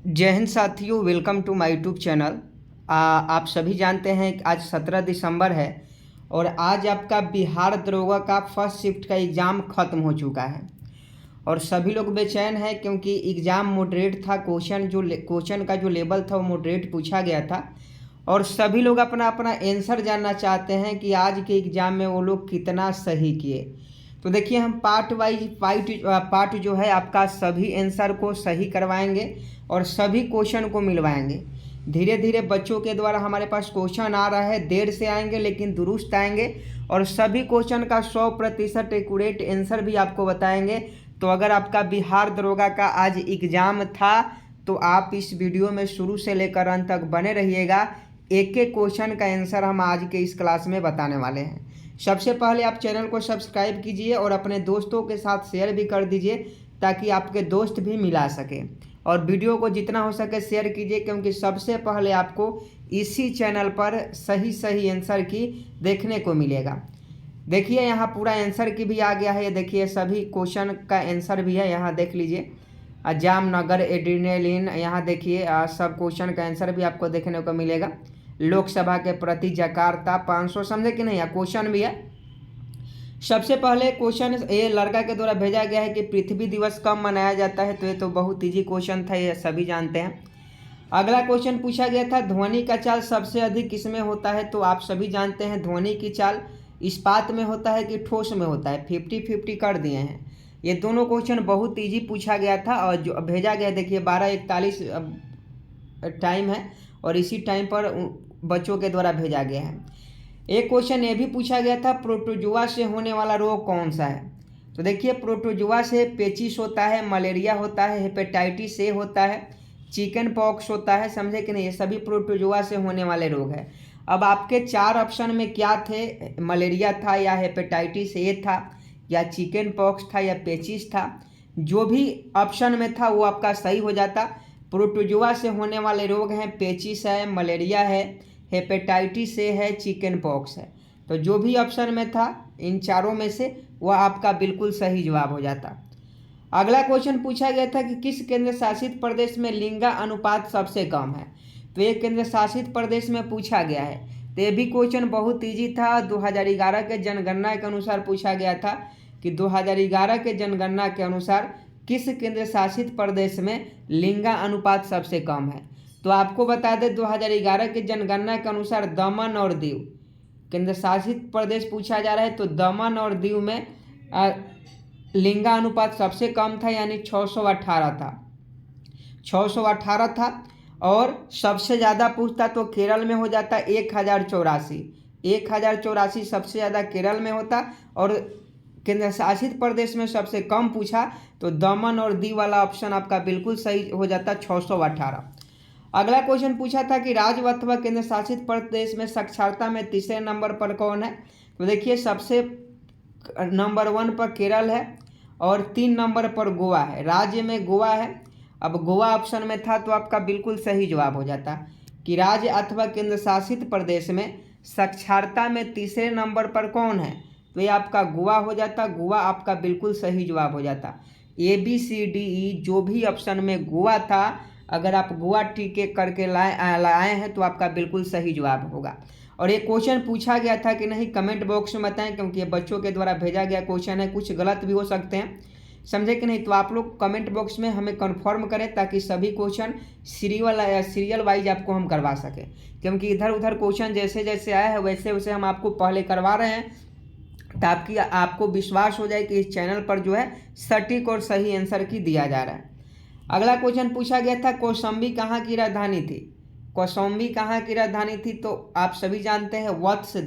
जय हिंद साथियों, welcome to my YouTube channel. आप सभी जानते हैं कि आज 17 दिसंबर है और आज आपका बिहार दरोगा का फर्स्ट शिफ्ट का एग्ज़ाम ख़त्म हो चुका है और सभी लोग बेचैन हैं क्योंकि एग्ज़ाम मॉडरेट था। क्वेश्चन का जो लेवल था वो मॉडरेट पूछा गया था और सभी लोग अपना अपना आंसर जानना चाहते हैं कि आज के एग्ज़ाम में वो लोग कितना सही किए। तो देखिए, हम पार्ट वाइज पार्ट जो है आपका सभी आंसर को सही करवाएंगे और सभी क्वेश्चन को मिलवाएंगे। धीरे धीरे बच्चों के द्वारा हमारे पास क्वेश्चन आ रहा है, देर से आएंगे लेकिन दुरुस्त आएंगे और सभी क्वेश्चन का 100% एक्यूरेट आंसर भी आपको बताएंगे। तो अगर आपका बिहार दरोगा का आज एग्ज़ाम था तो आप इस वीडियो में शुरू से लेकर अंत तक बने रहिएगा। एक एक क्वेश्चन का आंसर हम आज के इस क्लास में बताने वाले हैं। सबसे पहले आप चैनल को सब्सक्राइब कीजिए और अपने दोस्तों के साथ शेयर भी कर दीजिए ताकि आपके दोस्त भी मिला सके और वीडियो को जितना हो सके शेयर कीजिए, क्योंकि सबसे पहले आपको इसी चैनल पर सही आंसर की देखने को मिलेगा। देखिए, यहाँ पूरा आंसर की भी आ गया है। ये देखिए, सभी क्वेश्चन का आंसर भी है, यहाँ देख लीजिए। जामनगर एड्रेनलिन, यहाँ देखिए सब क्वेश्चन का आंसर भी आपको देखने को मिलेगा। लोकसभा के प्रति जकार्ता 500, समझे कि नहीं, क्वेश्चन भी है। सबसे पहले क्वेश्चन ये लड़का के द्वारा भेजा गया है कि पृथ्वी दिवस कब मनाया जाता है, तो ये तो बहुत ईजी क्वेश्चन था, ये सभी जानते हैं। अगला क्वेश्चन पूछा गया था ध्वनि का चाल सबसे अधिक किसमें होता है, तो आप सभी जानते हैं ध्वनि की चाल इस्पात में होता है कि ठोस में होता है। 50-50 कर दिए हैं। ये दोनों क्वेश्चन बहुत ईजी पूछा गया था और जो भेजा गया, देखिए 12:41 टाइम है और इसी टाइम पर बच्चों के द्वारा भेजा गया है। एक क्वेश्चन ये भी पूछा गया था प्रोटोजुआ से होने वाला रोग कौन सा है, तो देखिए प्रोटोजुआ से पेचिस होता है, मलेरिया होता है, हेपेटाइटिस ए होता है, चिकन पॉक्स होता है, समझे कि नहीं, ये सभी प्रोटोजुआ से होने वाले रोग है। अब आपके 4 ऑप्शन में क्या थे, मलेरिया था या हेपेटाइटिस ए था या चिकन पॉक्स था या पेचिस था। जो भी ऑप्शन में था वो आपका सही हो जाता। प्रोटोजुआ से होने वाले रोग हैं पेचिस है, मलेरिया है, हेपेटाइटिस ए है, चिकन पॉक्स है। तो जो भी ऑप्शन में था इन चारों में से वह आपका बिल्कुल सही जवाब हो जाता। अगला क्वेश्चन पूछा गया था कि किस केंद्र शासित प्रदेश में लिंगा अनुपात सबसे कम है, तो ये केंद्र शासित प्रदेश में पूछा गया है। तो ये भी क्वेश्चन बहुत ईजी था। 2011 के जनगणना के अनुसार पूछा गया था कि 2011 के जनगणना के अनुसार किस केंद्र शासित प्रदेश में लिंगा अनुपात सबसे कम है, तो आपको बता दें 2011 के जनगणना के अनुसार दमन और दीव केंद्र शासित प्रदेश पूछा जा रहा है। तो दमन और दीव में लिंगा अनुपात सबसे कम था, यानी 618 था, 618 था। और सबसे ज़्यादा पूछता तो केरल में हो जाता 1084, 1084 सबसे ज़्यादा केरल में होता। और केंद्र शासित प्रदेश में सबसे कम पूछा तो दमन और दीव वाला ऑप्शन आपका बिल्कुल सही हो जाता, 618। अगला क्वेश्चन पूछा था कि राज्य अथवा केंद्र शासित प्रदेश में साक्षरता में तीसरे नंबर पर कौन है, तो देखिए सबसे नंबर 1 पर केरल है और 3 नंबर पर गोवा है। राज्य में गोवा है। अब गोवा ऑप्शन में था तो आपका बिल्कुल सही जवाब हो जाता कि राज्य अथवा केंद्र शासित प्रदेश में साक्षरता में तीसरे नंबर पर कौन है, तो ये आपका गोवा हो जाता। गोवा आपका बिल्कुल सही जवाब हो जाता। ABCDE जो भी ऑप्शन में गोवा था, अगर आप गोवा टीके करके लाए हैं तो आपका बिल्कुल सही जवाब होगा। और ये क्वेश्चन पूछा गया था कि नहीं, कमेंट बॉक्स में बताएं, क्योंकि ये बच्चों के द्वारा भेजा गया क्वेश्चन है, कुछ गलत भी हो सकते हैं, समझे कि नहीं। तो आप लोग कमेंट बॉक्स में हमें कंफर्म करें ताकि सभी क्वेश्चन सीरियल वाइज आपको हम करवा सकें, क्योंकि इधर उधर क्वेश्चन जैसे जैसे आया है वैसे वैसे हम आपको पहले करवा रहे हैं ताकि आपको विश्वास हो जाए कि इस चैनल पर जो है सटीक और सही आंसर की दिया जा रहा है। अगला क्वेश्चन पूछा गया था कौशाम्बी कहाँ की राजधानी थी। कौशाम्बी कहाँ की राजधानी थी, तो आप सभी जानते हैं वत्स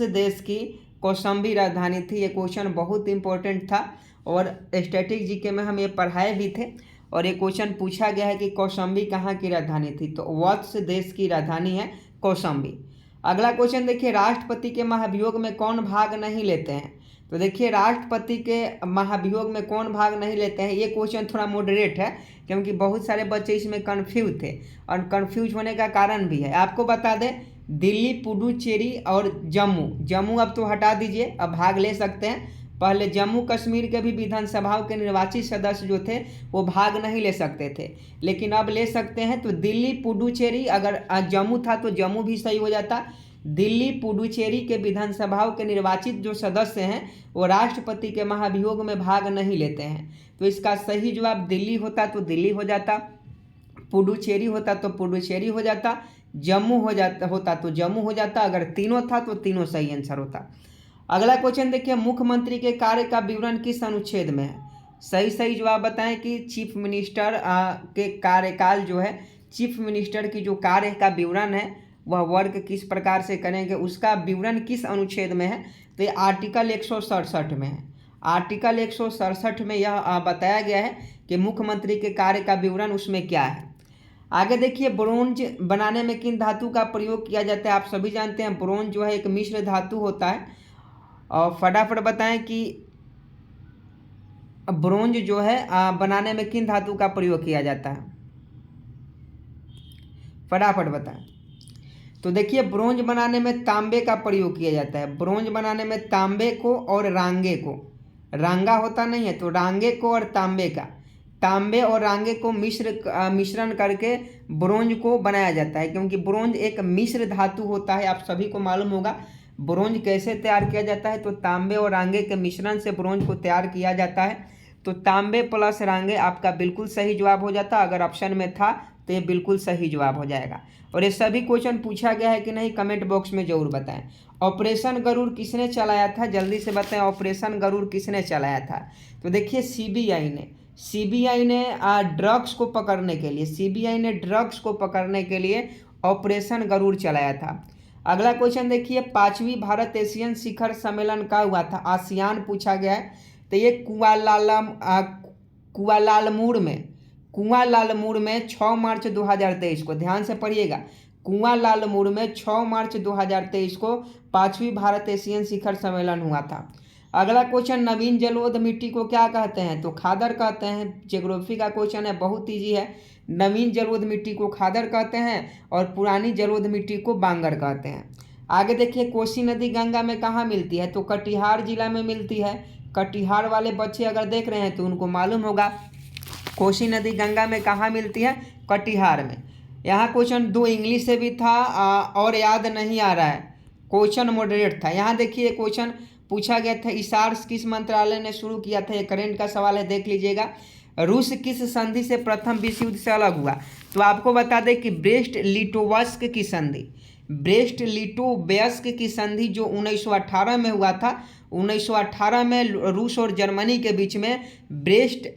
देश की कौशाम्बी राजधानी थी। ये क्वेश्चन बहुत इंपॉर्टेंट था और स्टैटिक जीके में हम ये पढ़ाए भी थे और ये क्वेश्चन पूछा गया है कि कौशाम्बी कहाँ की राजधानी थी, तो वत्स देश की राजधानी है कौशाम्बी। अगला क्वेश्चन देखिए राष्ट्रपति के महाभियोग में कौन भाग नहीं लेते हैं, तो देखिए राष्ट्रपति के महाभियोग में कौन भाग नहीं लेते हैं। ये क्वेश्चन थोड़ा मॉडरेट है क्योंकि बहुत सारे बच्चे इसमें कन्फ्यूज थे और कन्फ्यूज होने का कारण भी है। आपको बता दें दिल्ली, पुडुचेरी और जम्मू अब तो हटा दीजिए, अब भाग ले सकते हैं। पहले जम्मू कश्मीर के भी विधानसभाओं के निर्वाचित सदस्य जो थे वो भाग नहीं ले सकते थे, लेकिन अब ले सकते हैं। तो दिल्ली पुडुचेरी, अगर जम्मू था तो जम्मू भी सही हो जाता। दिल्ली पुडुचेरी के विधानसभाओं के निर्वाचित जो सदस्य हैं वो राष्ट्रपति के महाभियोग में भाग नहीं लेते हैं, तो इसका सही जवाब दिल्ली होता तो दिल्ली हो जाता, पुडुचेरी होता तो पुडुचेरी हो जाता, जम्मू होता तो जम्मू हो जाता। अगर तीनों था तो तीनों सही आंसर होता। अगला क्वेश्चन देखिए, मुख्यमंत्री के कार्य का विवरण किस अनुच्छेद में है? सही जवाब बताएं कि चीफ मिनिस्टर के कार्यकाल जो है, चीफ मिनिस्टर की जो कार्य का विवरण है वह वर्क किस प्रकार से करेंगे, उसका विवरण किस अनुच्छेद में है? तो ये आर्टिकल 167 में है। आर्टिकल 167 में यह बताया गया है कि मुख्यमंत्री के कार्य का विवरण उसमें क्या है। आगे देखिए, ब्रोंज बनाने में किन धातु का प्रयोग किया जाता है? आप सभी जानते हैं ब्रोंज जो है एक मिश्र धातु होता है, और फटाफट बताएं कि ब्रोंज जो है बनाने में किन धातु का प्रयोग किया जाता है, फटाफट बताएं। तो देखिए, ब्रोंज बनाने में तांबे का प्रयोग किया जाता है। ब्रोंज बनाने में तांबे को और रांगे को, रांगा होता नहीं है तो रांगे को और तांबे का, तांबे और रांगे को मिश्रण करके ब्रोंज को बनाया जाता है, क्योंकि ब्रोंज एक मिश्र धातु होता है। आप सभी को मालूम होगा ब्रोंज कैसे तैयार किया जाता है, तो तांबे और रांगे के मिश्रण से ब्रोंज को तैयार किया जाता है। तो तांबे प्लस रांगे आपका बिल्कुल सही जवाब हो जाता। अगर ऑप्शन में था तो ये बिल्कुल सही जवाब हो जाएगा। और ये सभी क्वेश्चन पूछा गया है कि नहीं, कमेंट बॉक्स में जरूर बताएं। ऑपरेशन गरुड़ किसने चलाया था? जल्दी से बताएं, ऑपरेशन गरुड़ किसने चलाया था? तो देखिए, सीबीआई ने ड्रग्स को पकड़ने के लिए, सीबीआई ने ड्रग्स को पकड़ने के लिए ऑपरेशन गरुड़ चलाया था। अगला क्वेश्चन देखिए, 5वीं भारत एशियन शिखर सम्मेलन का हुआ था? आसियान पूछा गया है। तो ये कुआलालम्पुर में 6 मार्च 2023 को, ध्यान से पढ़िएगा, कुआलालम्पुर में 6 मार्च 2023 को 5वीं भारत एशियन शिखर सम्मेलन हुआ था। अगला क्वेश्चन, नवीन जलोढ़ मिट्टी को क्या कहते हैं? तो खादर कहते हैं। ज्योग्राफी का क्वेश्चन है, बहुत ईजी है। नवीन जलोढ़ मिट्टी को खादर कहते हैं और पुरानी जलोढ़ मिट्टी को बांगर कहते हैं। आगे देखिए, कोसी नदी गंगा में कहाँ मिलती है? तो कटिहार जिला में मिलती है। कटिहार वाले बच्चे अगर देख रहे हैं तो उनको मालूम होगा कोसी नदी गंगा में कहाँ मिलती है, कटिहार में। यहाँ क्वेश्चन 2 इंग्लिश से भी था और याद नहीं आ रहा है, क्वेश्चन मॉडरेट था। यहाँ देखिए क्वेश्चन पूछा गया था, इसार किस मंत्रालय ने शुरू किया था? ये करेंट का सवाल है, देख लीजिएगा। रूस किस संधि से प्रथम विश्व युद्ध से अलग हुआ? तो आपको बता दें कि ब्रेस्ट लिटोवस्क की संधि, ब्रेस्ट लिटोवस्क की संधि जो 1918 में हुआ था, 1918 में रूस और जर्मनी के बीच में ब्रेस्ट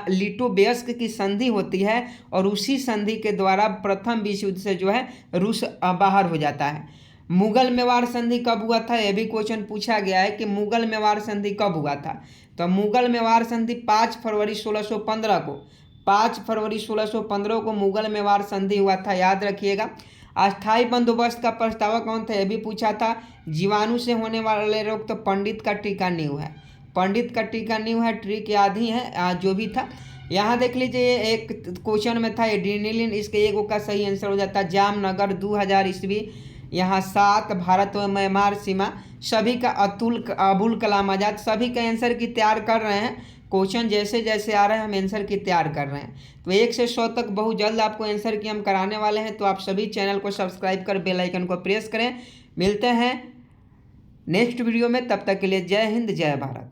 लिटोवस्क की संधि होती है, और उसी संधि के द्वारा प्रथम विश्व युद्ध से जो है रूस बाहर हो जाता है। मुगल मेवाड़ संधि कब हुआ था? यह भी क्वेश्चन पूछा गया है कि मुगल मेवाड़ संधि कब हुआ था? तो मुगल मेवाड़ संधि 5 फरवरी 1615 को, 5 फरवरी 1615 को मुगल मेवाड़ संधि हुआ था, याद रखिएगा। अस्थायी बंदोबस्त का प्रस्तावक कौन था? यह भी पूछा था। जीवाणु से होने वाले रोग तो पंडित का टीका नींव है, पंडित का टीका नींव है, ट्रिक याद ही है जो भी था। यहाँ देख लीजिए, एक क्वेश्चन में था एड्रेनालिन, इसके एगो का सही आंसर हो जाता है जामनगर 2000 ईस्वी। यहाँ 7 भारत व म्यांमार सीमा, सभी का अबुल कलाम आजाद, सभी का आंसर की तैयार कर रहे हैं। क्वेश्चन जैसे जैसे आ रहे हैं हम आंसर की तैयार कर रहे हैं। तो 1 से 100 तक बहुत जल्द आपको आंसर की हम कराने वाले हैं, तो आप सभी चैनल को सब्सक्राइब कर बेल आइकन को प्रेस करें। मिलते हैं नेक्स्ट वीडियो में, तब तक के लिए जय हिंद जय भारत।